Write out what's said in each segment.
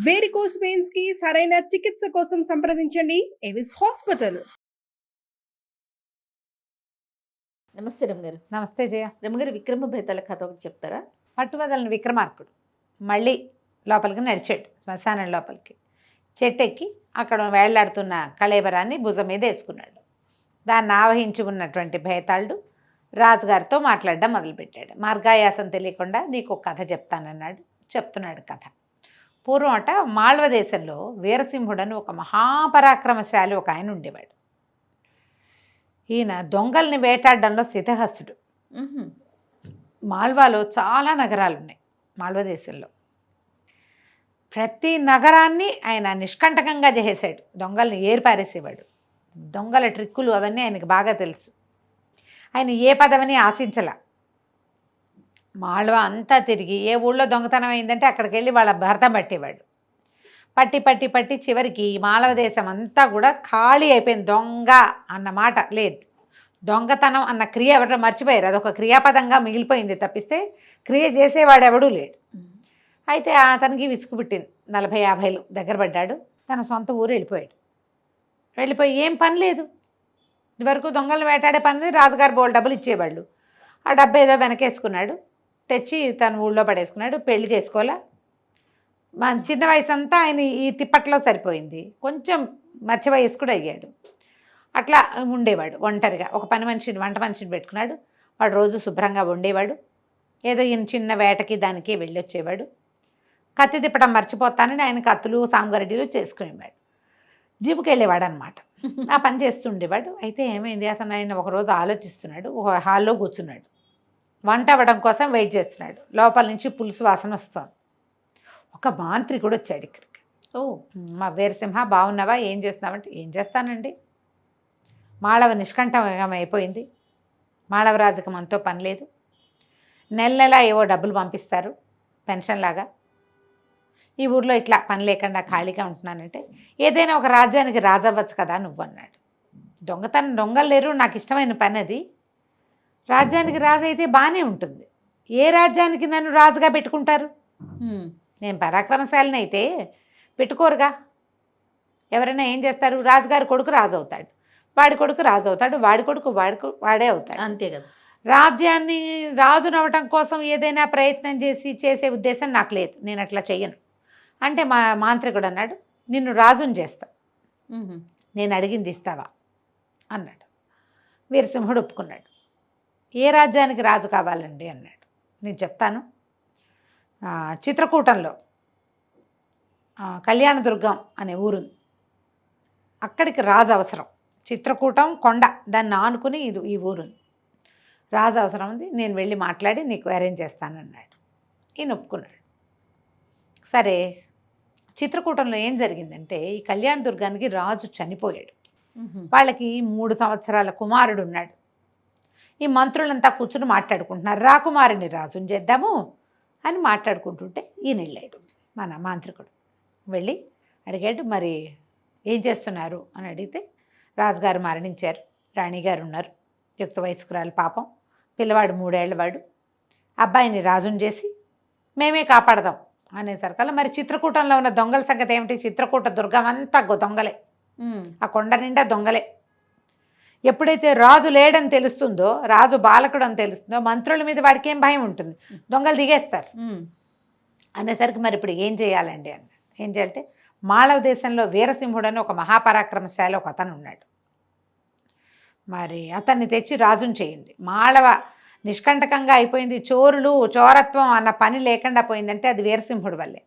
Varicose veins కి సరైన చికిత్స కోసం సంప్రదించండి ఎవిస్ హాస్పిటల్. నమస్తే రమగారు. నమస్తే జయ. రమగారు, విక్రమ బేతాళ కథ ఒకటి చెప్తారా? పట్టువదలని విక్రమార్కుడు మళ్ళీ లోపలికి నడిచాడు, శ్మశానం లోపలికి. చెట్టు ఎక్కి అక్కడ వేళ్లాడుతున్న కళేబరాన్ని భుజం మీద వేసుకున్నాడు. దాన్ని ఆవహించి ఉన్నటువంటి భేతాళుడు రాజుగారితో మాట్లాడడం మొదలుపెట్టాడు. మార్గాయాసం తెలియకుండా నీకు ఒక కథ చెప్తానన్నాడు. చెప్తున్నాడు కథ. పూర్వం అట మాళ్వ దేశంలో వీరసింహుడని ఒక మహాపరాక్రమశాలి ఒక ఆయన ఉండేవాడు. ఈయన దొంగల్ని వేటాడడంలో సిద్ధహస్తుడు. మాల్వాలో చాలా నగరాలు ఉన్నాయి. మాల్వ దేశంలో ప్రతి నగరాన్ని ఆయన నిష్కంటకంగా చేసేసాడు. దొంగల్ని ఏర్పారేసేవాడు. దొంగల ట్రిక్కులు అవన్నీ ఆయనకు బాగా తెలుసు. ఆయన ఏ పదవిని ఆశించలా. మాళ్వ అంతా తిరిగి ఏ ఊళ్ళో దొంగతనం అయిందంటే అక్కడికి వెళ్ళి వాళ్ళ భర్త పట్టేవాడు. పట్టి పట్టి పట్టి చివరికి మాళవ దేశం అంతా కూడా ఖాళీ అయిపోయింది. దొంగ అన్న మాట లేదు. దొంగతనం అన్న క్రియ ఎవరు మర్చిపోయారు. అదొక క్రియాపదంగా మిగిలిపోయింది తప్పిస్తే క్రియ చేసేవాడు ఎవడూ లేడు. అయితే అతనికి విసుగు పుట్టింది. 40-50 దగ్గర పడ్డాడు. తన సొంత ఊరు వెళ్ళిపోయాడు. వెళ్ళిపోయి ఏం పని లేదు. ఇదివరకు దొంగలు వేటాడే పని లేదు. రాజుగారు బోల్ డబ్బులు ఇచ్చేవాళ్ళు. ఆ డబ్బు ఏదో వెనకేసుకున్నాడు. తెచ్చి తన ఊళ్ళో పడేసుకున్నాడు. పెళ్లి చేసుకోవాలా. చిన్న వయసు అంతా ఆయన ఈ తిప్పట్లో సరిపోయింది. కొంచెం మధ్య వయసు కూడా అయ్యాడు. అట్లా ఉండేవాడు ఒంటరిగా. ఒక వంట మనిషిని పెట్టుకున్నాడు. వాడు రోజు శుభ్రంగా ఉండేవాడు. ఏదో ఈయన చిన్న వేటకి దానికి వెళ్ళొచ్చేవాడు. కత్తి తిప్పడం మర్చిపోతానని ఆయన కత్తులు సాంగరెడ్డిలు చేసుకునేవాడు. జిమ్కి వెళ్ళేవాడు అనమాట. ఆ పని చేస్తుండేవాడు. అయితే ఏమైంది, అతను ఆయన ఒకరోజు ఆలోచిస్తున్నాడు. ఒక హాల్లో కూర్చున్నాడు. వంట అవ్వడం కోసం వెయిట్ చేస్తున్నాడు. లోపల నుంచి పులుసు వాసన వస్తుంది. ఒక మాంత్రికుడు వచ్చాడు ఇక్కడికి. మా వీరసింహ బాగున్నావా, ఏం చేస్తున్నావంటే ఏం చేస్తానండి, మాళవ నిష్కంఠం అయిపోయింది. మాళవరాజుకి మనతో పని లేదు. నెల ఏవో డబ్బులు పంపిస్తారు పెన్షన్ లాగా. ఈ ఊర్లో ఇట్లా పని లేకుండా ఖాళీగా ఉంటున్నానంటే ఏదైనా ఒక రాజ్యానికి రాజవ్వచ్చు కదా నువ్వు అన్నాడు. దొంగలు లేరు, నాకు ఇష్టమైన పని అది. రాజ్యానికి రాజు అయితే బాగానే ఉంటుంది. ఏ రాజ్యానికి నన్ను రాజుగా పెట్టుకుంటారు? నేను పరాక్రమశాలిని అయితే పెట్టుకోరుగా. ఎవరైనా ఏం చేస్తారు, రాజుగారి కొడుకు రాజు అవుతాడు, వాడి కొడుకు రాజు అవుతాడు, వాడి కొడుకు వాడే అవుతాడు, అంతే కదా. రాజ్యాన్ని రాజునవ్వటం కోసం ఏదైనా ప్రయత్నం చేసే ఉద్దేశం నాకు లేదు. నేను అట్లా చెయ్యను అంటే మా మాంత్రికుడు అన్నాడు, నిన్ను రాజుని చేస్తా, నేను అడిగింది ఇస్తావా అన్నాడు. వీరసింహుడు ఒప్పుకున్నాడు. ఏ రాజ్యానికి రాజు కావాలండి అన్నాడు. నేను చెప్తాను. చిత్రకూటంలో కళ్యాణదుర్గం అనే ఊరుంది. అక్కడికి రాజు అవసరం. చిత్రకూటం కొండ, దాన్ని ఆనుకుని ఈ ఊరుంది. రాజు అవసరం ఉంది, నేను వెళ్ళి మాట్లాడి నీకు అరేంజ్ చేస్తానన్నాడు. ఈయన ఒప్పుకున్నాడు. సరే, చిత్రకూటంలో ఏం జరిగిందంటే ఈ కళ్యాణదుర్గానికి రాజు చనిపోయాడు. వాళ్ళకి 3 సంవత్సరాల కుమారుడు ఉన్నాడు. ఈ మంత్రులంతా కూర్చుని మాట్లాడుకుంటున్నారు. రాకుమారుని రాజుని చేద్దాము అని మాట్లాడుకుంటుంటే ఈయన వెళ్ళాడు. మన మాంత్రికుడు వెళ్ళి అడిగాడు, మరి ఏం చేస్తున్నారు అని అడిగితే, రాజుగారు మరణించారు, రాణిగారు ఉన్నారు, యుక్త వయస్కురాలు, పాపం పిల్లవాడు 3 ఏళ్లవాడు, అబ్బాయిని రాజుని చేసి మేమే కాపాడదాం అనేసరికల్లా మరి చిత్రకూటంలో ఉన్న దొంగల సంగతి ఏమిటి? చిత్రకూట దుర్గం అంతా దొంగలే, ఆ కొండ నిండా దొంగలే. ఎప్పుడైతే రాజు లేడని తెలుస్తుందో, రాజు బాలకుడు అని తెలుస్తుందో, మంత్రుల మీద వాడికి ఏం భయం ఉంటుంది, దొంగలు దిగేస్తారు అనేసరికి మరి ఇప్పుడు ఏం చేయాలండి అన్న. ఏం చేయాలంటే మాళవ దేశంలో వీరసింహుడు అని ఒక మహాపరాక్రమశాలి ఒక అతను ఉన్నాడు. మరి అతన్ని తెచ్చి రాజుని చేయండి. మాళవ నిష్కంటకంగా అయిపోయింది. చోరత్వం అన్న పని లేకుండా పోయిందంటే అది వీరసింహుడు వల్లే.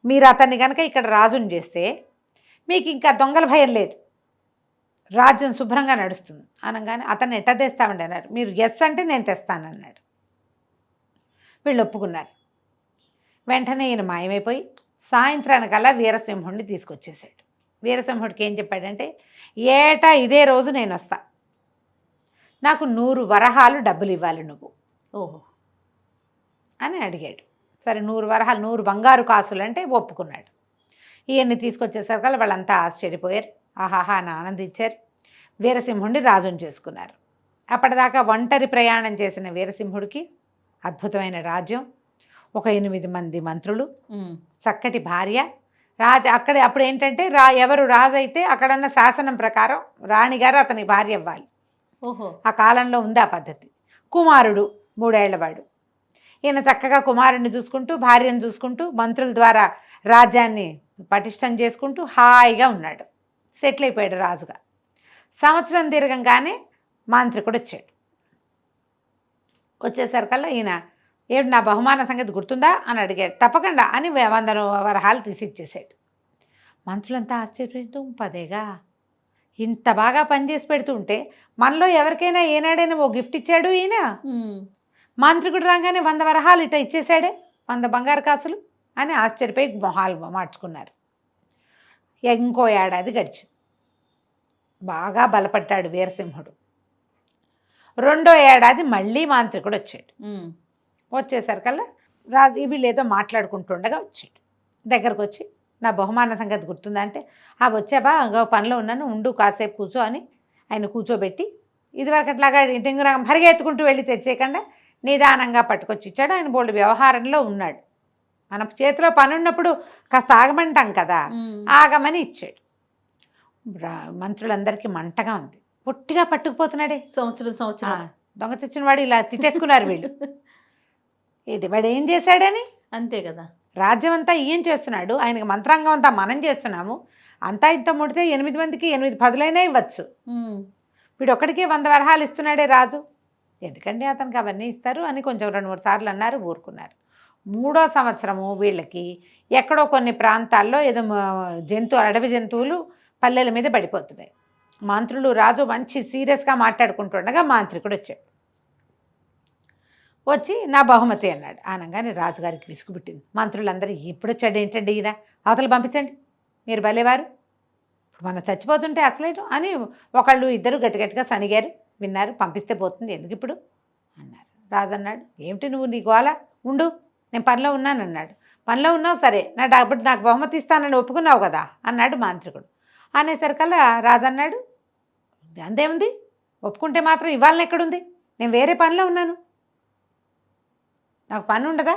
మీరు అతన్ని కనుక ఇక్కడ రాజుని చేస్తే మీకు ఇంకా దొంగల భయం లేదు, రాజ్యం శుభ్రంగా నడుస్తుంది అనగానే అతన్ని ఎట్ట తెస్తామండి అన్నారు. మీరు ఎస్ అంటే నేను తెస్తానన్నాడు. వీళ్ళు ఒప్పుకున్నారు. వెంటనే ఈయన మాయమైపోయి సాయంత్రానికల్లా వీరసింహుడిని తీసుకొచ్చేసాడు. వీరసింహుడికి ఏం చెప్పాడంటే, ఏటా ఇదే రోజు నేను వస్తా, నాకు 100 వరహాలు డబ్బులు ఇవ్వాలి నువ్వు అని అడిగాడు. సరే, 100 వరహాలు 100 బంగారు కాసులు అంటే ఒప్పుకున్నాడు. ఈయన్ని తీసుకొచ్చేసరికి వాళ్ళంతా ఆశ్చర్యపోయారు, ఆహాహా అని ఆనందించారు. వీరసింహుడిని రాజుని చేసుకున్నారు. అప్పటిదాకా ఒంటరి ప్రయాణం చేసిన వీరసింహుడికి అద్భుతమైన రాజ్యం, ఒక 8 మంది మంత్రులు, చక్కటి భార్య, అప్పుడు ఏంటంటే ఎవరు రాజు అయితే అక్కడన్న శాసనం ప్రకారం రాణిగారు అతని భార్య అవ్వాలి. ఓహో. ఆ కాలంలో ఉంది ఆ పద్ధతి. కుమారుడు 3 ఏళ్లవాడు. ఈయన చక్కగా కుమారుడిని చూసుకుంటూ భార్యను చూసుకుంటూ మంత్రుల ద్వారా రాజ్యాన్ని పటిష్టం చేసుకుంటూ హాయిగా ఉన్నాడు. సెటిల్ అయిపోయాడు రాజుగా. సంవత్సరం తిరగంగానే మాంత్రికుడు వచ్చాడు. వచ్చేసరికల్లా ఈయన ఏడు నా బహుమాన సంగతి గుర్తుందా అని అడిగాడు. తప్పకుండా అని 100 వరహాలు తీసి ఇచ్చేసాడు. మంత్రులంతా ఆశ్చర్యపోతూ పదేగా ఇంత బాగా పనిచేసి పెడుతూ ఉంటే మనలో ఎవరికైనా ఏనాడైనా ఓ గిఫ్ట్ ఇచ్చాడు ఈయన. మాంత్రికుడు రాగానే 100 వరహాలు ఇట ఇచ్చేసాడే, 100 బంగారు కాసులు అని ఆశ్చర్యపోయి మొహాలు మార్చుకున్నారు. ఇంకో ఏడాది గడిచింది. బాగా బలపడ్డాడు వీరసింహుడు. 2వ ఏడాది మళ్ళీ మాంత్రికుడు వచ్చాడు. వచ్చేసరికల్లా రాజు వీళ్ళేదో మాట్లాడుకుంటుండగా వచ్చాడు. దగ్గరకు వచ్చి నా బహుమాన సంగతి గుర్తుందా అంటే వచ్చాబా ఇంకో పనిలో ఉన్నాను ఉండు కాసేపు కూర్చో అని ఆయన కూర్చోబెట్టి ఇదివరకు అట్లాగా టింగురంగం పరిగెత్తుకుంటూ వెళ్ళి తెచ్చేయకుండా నిదానంగా పట్టుకొచ్చి ఇచ్చాడు. ఆయన బోల్డ్ వ్యవహారంలో ఉన్నాడు. మన చేతిలో పని ఉన్నప్పుడు కాస్త ఆగమంటాం కదా, ఆగమని ఇచ్చాడు. మంత్రులందరికీ మంటగా ఉంది. పొట్టిగా పట్టుకుపోతున్నాడే సంవత్సరం దొంగ తెచ్చిన వాడు ఇలా తిట్టేసుకున్నారు వీళ్ళు. ఇది వాడు ఏం చేశాడని. అంతే కదా, రాజ్యం అంతా ఈయన చేస్తున్నాడు, ఆయనకి మంత్రాంగం అంతా మనం చేస్తున్నాము. అంతా ఇంత ముడితే 8 మందికి 8 పదులైనా ఇవ్వచ్చు. వీడు ఒక్కడికే 100 వరహాలు ఇస్తున్నాడే రాజు. ఎందుకంటే అతనికి అవన్నీ ఇస్తారు అని కొంచెం 2-3 సార్లు అన్నారు, ఊరుకున్నారు. 3వ సంవత్సరము వీళ్ళకి ఎక్కడో కొన్ని ప్రాంతాల్లో ఏదో అడవి జంతువులు పల్లెల మీద పడిపోతున్నాయి. మంత్రులు రాజు మంచి సీరియస్గా మాట్లాడుకుంటుండగా మాంత్రికుడు వచ్చాడు. వచ్చి నా బహుమతి అన్నాడు. అనగానే రాజుగారికి విసుగుబుట్టింది. మంత్రులందరూ ఇప్పుడు వచ్చాడు ఏంటండి ఈయన, అవతలు పంపించండి, మీరు భలేవారు, ఇప్పుడు మనం చచ్చిపోతుంటే అసలేను అని ఒకళ్ళు ఇద్దరు గట్టిగట్టిగా సణిగారు. విన్నారు, పంపిస్తే పోతుంది ఎందుకు ఇప్పుడు అన్నారు. రాజు అన్నాడు ఏమిటి నువ్వు నీ గోల, ఉండు నేను పనిలో ఉన్నాను అన్నాడు. పనిలో ఉన్నావు సరే, నాకు బహుమతి ఇస్తానని ఒప్పుకున్నావు కదా అన్నాడు మాంత్రికుడు. అనేసరికల్లా రాజు అన్నాడు అంతేముంది, ఒప్పుకుంటే మాత్రం ఇవ్వాలని ఎక్కడుంది, నేను వేరే పనిలో ఉన్నాను, నాకు పని ఉండదా,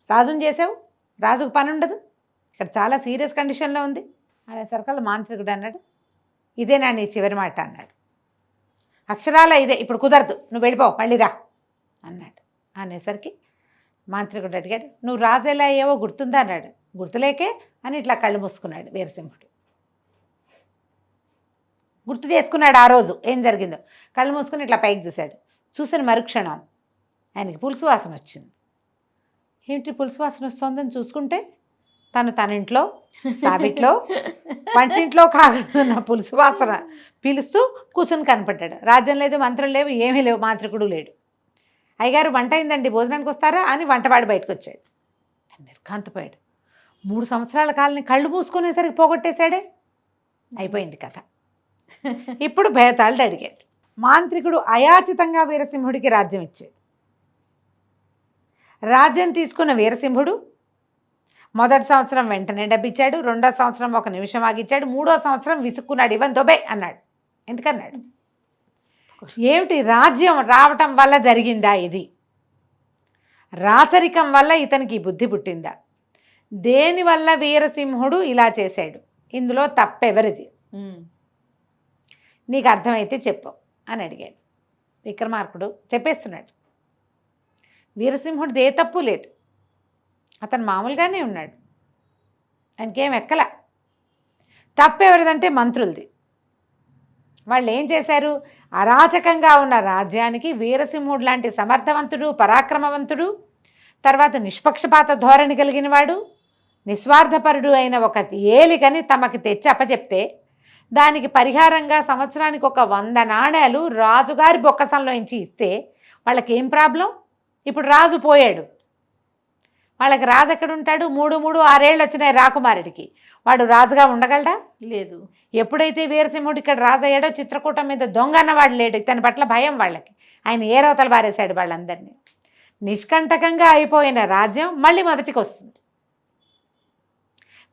రాజుని చేసావు, రాజుకు పని ఉండదు, ఇక్కడ చాలా సీరియస్ కండిషన్లో ఉంది అనేసరికల్లా మాంత్రికుడు అన్నాడు ఇదేనా నీ చివరి మాట అన్నాడు. అక్షరాల ఇదే, ఇప్పుడు కుదరదు, నువ్వు వెళ్ళిపో మళ్ళీ రా అన్నాడు. అనేసరికి మాంత్రికుడు అడిగాడు నువ్వు రాజు ఎలా అయ్యావో గుర్తుందా అన్నాడు. గుర్తులేకే అని ఇట్లా కళ్ళు మూసుకున్నాడు వీరసింహుడు. గుర్తు చేసుకున్నాడు ఆ రోజు ఏం జరిగిందో. కళ్ళు మూసుకుని ఇట్లా పైకి చూశాడు. చూసిన మరుక్షణం ఆయనకి పులుసు వాసన వచ్చింది. ఏమిటి పులుసు వాసన వస్తుందని చూసుకుంటే తన ఇంట్లో సాబిట్లో వంటింట్లో కాగుతున్న పులుసు వాసన పీలుస్తూ కూర్చొని కనపడ్డాడు. రాజ్యం లేదు, మంత్రులు లేవు, ఏమీ లేవు, మాంత్రికుడు లేడు. అయ్యగారు వంట అయిందండి, భోజనానికి వస్తారా అని వంటవాడు బయటకు వచ్చాడు. నిర్ఘాంతపోయాడు. 3 సంవత్సరాల కాలని కళ్ళు మూసుకునేసరికి పోగొట్టేశాడే. అయిపోయింది కథ. ఇప్పుడు భేతాళుడు అడిగాడు. మాంత్రికుడు అయాచితంగా వీరసింహుడికి రాజ్యం ఇచ్చాడు. రాజ్యం తీసుకున్న వీరసింహుడు మొదటి సంవత్సరం వెంటనే డబ్బిచ్చాడు, 2వ సంవత్సరం 1 నిమిషం ఆగిచ్చాడు, 3వ సంవత్సరం విసుక్కున్నాడు, ఇవన్నీ దొబే అన్నాడు. ఎందుకన్నాడు? ఏమిటి రాజ్యం రావటం వల్ల జరిగిందా ఇది, రాచరికం వల్ల ఇతనికి బుద్ధి పుట్టిందా, దేనివల్ల వీరసింహుడు ఇలా చేశాడు, ఇందులో తప్పెవరిది, నీకు అర్థమైతే చెప్పు అని అడిగాడు. విక్రమార్కుడు చెప్పేస్తున్నాడు వీరసింహుడిది ఏ తప్పు లేదు, అతను మామూలుగానే ఉన్నాడు, ఆయనకేం ఎక్కల. తప్పెవరిదంటే మంత్రులది. వాళ్ళు ఏం చేశారు, అరాచకంగా ఉన్న రాజ్యానికి వీరసింహుడు లాంటి సమర్థవంతుడు, పరాక్రమవంతుడు, తర్వాత నిష్పక్షపాత ధోరణి కలిగిన వాడు, నిస్వార్థపరుడు అయిన ఒక ఏలికని తమకి తెచ్చి అప్పచెప్తే దానికి పరిహారంగా సంవత్సరానికి 100 నాణేలు రాజుగారి బొక్కసంలో నుంచి ఇస్తే వాళ్ళకి ఏం ప్రాబ్లం? ఇప్పుడు రాజు పోయాడు, వాళ్ళకి రాజు ఎక్కడుంటాడు? 6 ఏళ్ళు వచ్చినాయి రాకుమారుడికి, వాడు రాజుగా ఉండగలడా? లేదు. ఎప్పుడైతే వీరసింహుడు ఇక్కడ రాజు అయ్యాడో చిత్రకూటం మీద దొంగ అన్నవాడు లేడు, ఇతని పట్ల భయం వాళ్ళకి, ఆయన ఏరవతలు బారేశాడు వాళ్ళందరినీ. నిష్కంటకంగా అయిపోయిన రాజ్యం మళ్ళీ మొదటికి వస్తుంది.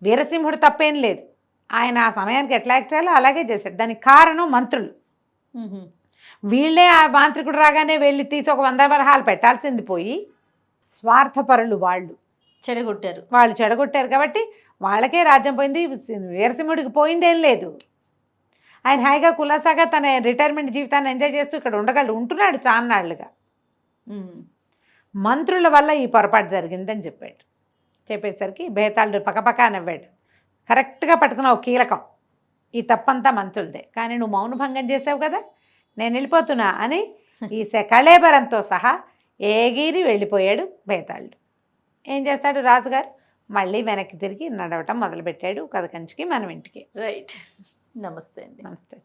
వీరసింహుడు తప్పేం లేదు, ఆయన ఆ సమయానికి ఎట్లా యాక్ట్ చేయాలో అలాగే చేశాడు. దానికి కారణం మంత్రులు. వీళ్ళే ఆ మాంత్రికుడు రాగానే వెళ్ళి తీసి 100 వరహాలు పెట్టాల్సింది పోయి స్వార్థపరులు వాళ్ళు చెడగొట్టారు. వాళ్ళు చెడగొట్టారు కాబట్టి వాళ్ళకే రాజ్యం పోయింది, వీరసింహుడికి పోయిందేం లేదు. ఆయన హాయిగా కులాసాగా తన రిటైర్మెంట్ జీవితాన్ని ఎంజాయ్ చేస్తూ ఇక్కడ ఉంటున్నాడు చాన్నాళ్ళుగా. మంత్రుల వల్ల ఈ పొరపాటు జరిగిందని చెప్పాడు. చెప్పేసరికి బేతాళుడు పక్కపక్క నవ్వాడు. కరెక్ట్గా పట్టుకున్నావు కీలకం, ఈ తప్పంతా మంత్రులదే, కానీ నువ్వు మౌనభంగం చేసావు కదా, నేను వెళ్ళిపోతున్నా అని ఈ కళేబరంతో సహా ఏగిరి వెళ్ళిపోయాడు బేతాళుడు. ఏం చేస్తాడు రాజుగారు, మళ్ళీ వెనక్కి తిరిగి నడవటం మొదలుపెట్టాడు కథ కంచికి మనం ఇంటికి. రైట్. నమస్తే అండి. నమస్తే.